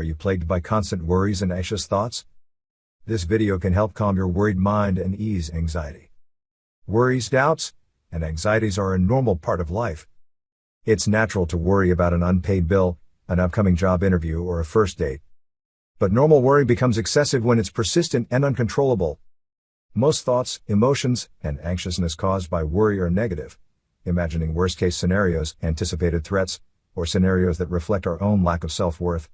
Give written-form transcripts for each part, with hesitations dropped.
Are you plagued by constant worries and anxious thoughts? This video can help calm your worried mind and ease anxiety. Worries, doubts, and anxieties are a normal part of life. It's natural to worry about an unpaid bill, an upcoming job interview, or a first date. But normal worry becomes excessive when it's persistent and uncontrollable. Most thoughts, emotions, and anxiousness caused by worry are negative, imagining worst-case scenarios, anticipated threats, or scenarios that reflect our own lack of self-worth.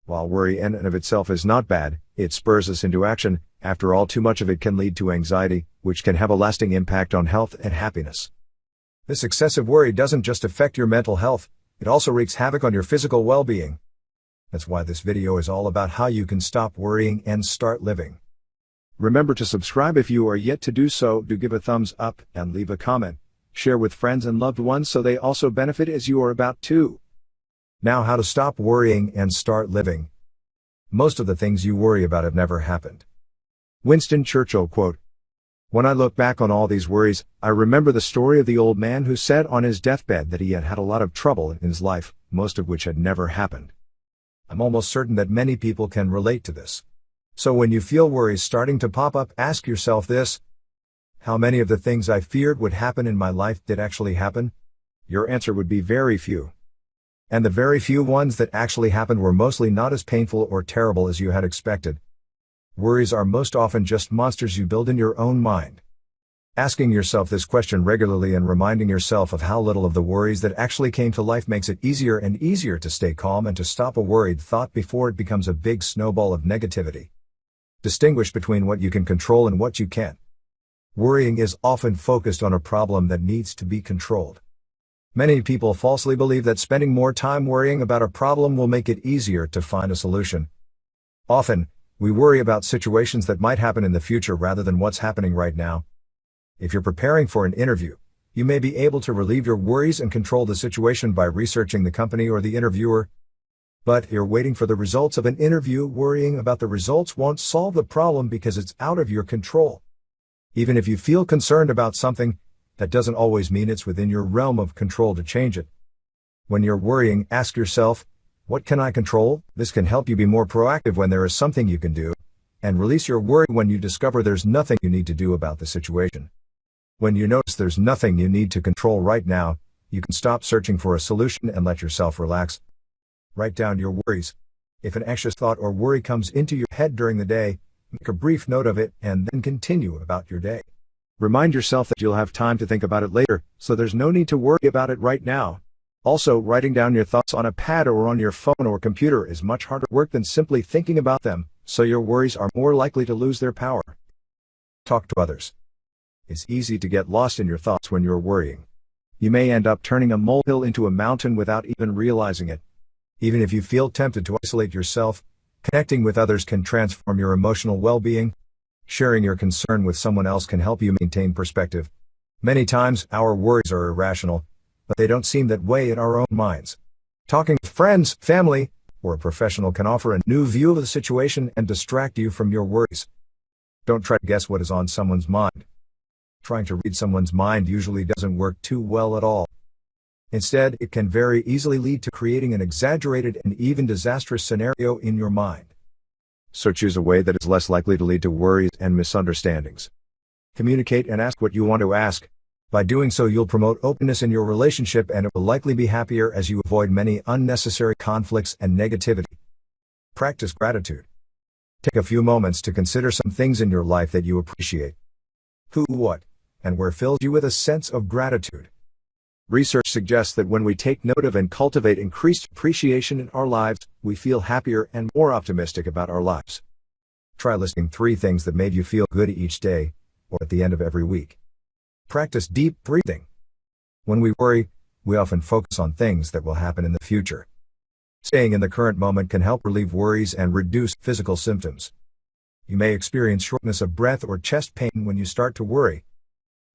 While worry in and of itself is not bad, it spurs us into action. After all, too much of it can lead to anxiety, which can have a lasting impact on health and happiness. This excessive worry doesn't just affect your mental health, it also wreaks havoc on your physical well-being. That's why this video is all about how you can stop worrying and start living. Remember to subscribe if you are yet to do so. Do give a thumbs up and leave a comment. Share with friends and loved ones so they also benefit as you are about to. Now, how to stop worrying and start living. Most of the things you worry about have never happened. Winston Churchill quote, "When I look back on all these worries, I remember the story of the old man who said on his deathbed that he had had a lot of trouble in his life, most of which had never happened." I'm almost certain that many people can relate to this. So when you feel worries starting to pop up, ask yourself this: how many of the things I feared would happen in my life did actually happen? Your answer would be very few. And the very few ones that actually happened were mostly not as painful or terrible as you had expected. Worries are most often just monsters you build in your own mind. Asking yourself this question regularly and reminding yourself of how little of the worries that actually came to life makes it easier and easier to stay calm and to stop a worried thought before it becomes a big snowball of negativity. Distinguish between what you can control and what you can't. Worrying is often focused on a problem that needs to be controlled. Many people falsely believe that spending more time worrying about a problem will make it easier to find a solution. Often, we worry about situations that might happen in the future rather than what's happening right now. If you're preparing for an interview, you may be able to relieve your worries and control the situation by researching the company or the interviewer. But if you're waiting for the results of an interview, worrying about the results won't solve the problem because it's out of your control. Even if you feel concerned about something, that doesn't always mean it's within your realm of control to change it. When you're worrying, ask yourself, what can I control? This can help you be more proactive when there is something you can do, and release your worry when you discover there's nothing you need to do about the situation. When you notice there's nothing you need to control right now, you can stop searching for a solution and let yourself relax. Write down your worries. If an anxious thought or worry comes into your head during the day, make a brief note of it and then continue about your day. Remind yourself that you'll have time to think about it later, so there's no need to worry about it right now. Also, writing down your thoughts on a pad or on your phone or computer is much harder work than simply thinking about them, so your worries are more likely to lose their power. Talk to others. It's easy to get lost in your thoughts when you're worrying. You may end up turning a molehill into a mountain without even realizing it. Even if you feel tempted to isolate yourself, connecting with others can transform your emotional well-being. Sharing your concern with someone else can help you maintain perspective. Many times, our worries are irrational, but they don't seem that way in our own minds. Talking with friends, family, or a professional can offer a new view of the situation and distract you from your worries. Don't try to guess what is on someone's mind. Trying to read someone's mind usually doesn't work too well at all. Instead, it can very easily lead to creating an exaggerated and even disastrous scenario in your mind. So choose a way that is less likely to lead to worries and misunderstandings. Communicate and ask what you want to ask. By doing so, you'll promote openness in your relationship and it will likely be happier as you avoid many unnecessary conflicts and negativity. Practice gratitude. Take a few moments to consider some things in your life that you appreciate. Who, what, and where fills you with a sense of gratitude. Research suggests that when we take note of and cultivate increased appreciation in our lives, we feel happier and more optimistic about our lives. Try listing 3 things that made you feel good each day, or at the end of every week. Practice deep breathing. When we worry, we often focus on things that will happen in the future. Staying in the current moment can help relieve worries and reduce physical symptoms. You may experience shortness of breath or chest pain when you start to worry.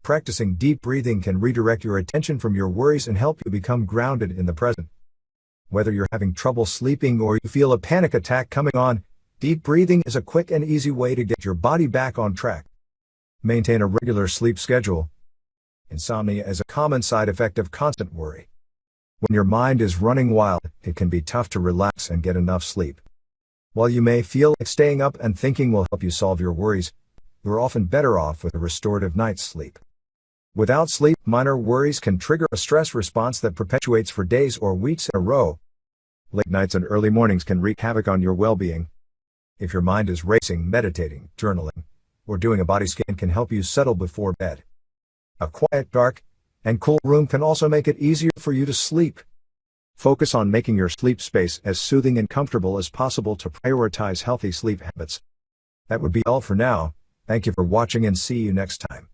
Practicing deep breathing can redirect your attention from your worries and help you become grounded in the present. Whether you're having trouble sleeping or you feel a panic attack coming on, deep breathing is a quick and easy way to get your body back on track. Maintain a regular sleep schedule. Insomnia is a common side effect of constant worry. When your mind is running wild, it can be tough to relax and get enough sleep. While you may feel like staying up and thinking will help you solve your worries, you're often better off with a restorative night's sleep. Without sleep, minor worries can trigger a stress response that perpetuates for days or weeks in a row. Late nights and early mornings can wreak havoc on your well-being. If your mind is racing, meditating, journaling, or doing a body scan can help you settle before bed. A quiet, dark, and cool room can also make it easier for you to sleep. Focus on making your sleep space as soothing and comfortable as possible to prioritize healthy sleep habits. That would be all for now. Thank you for watching and see you next time.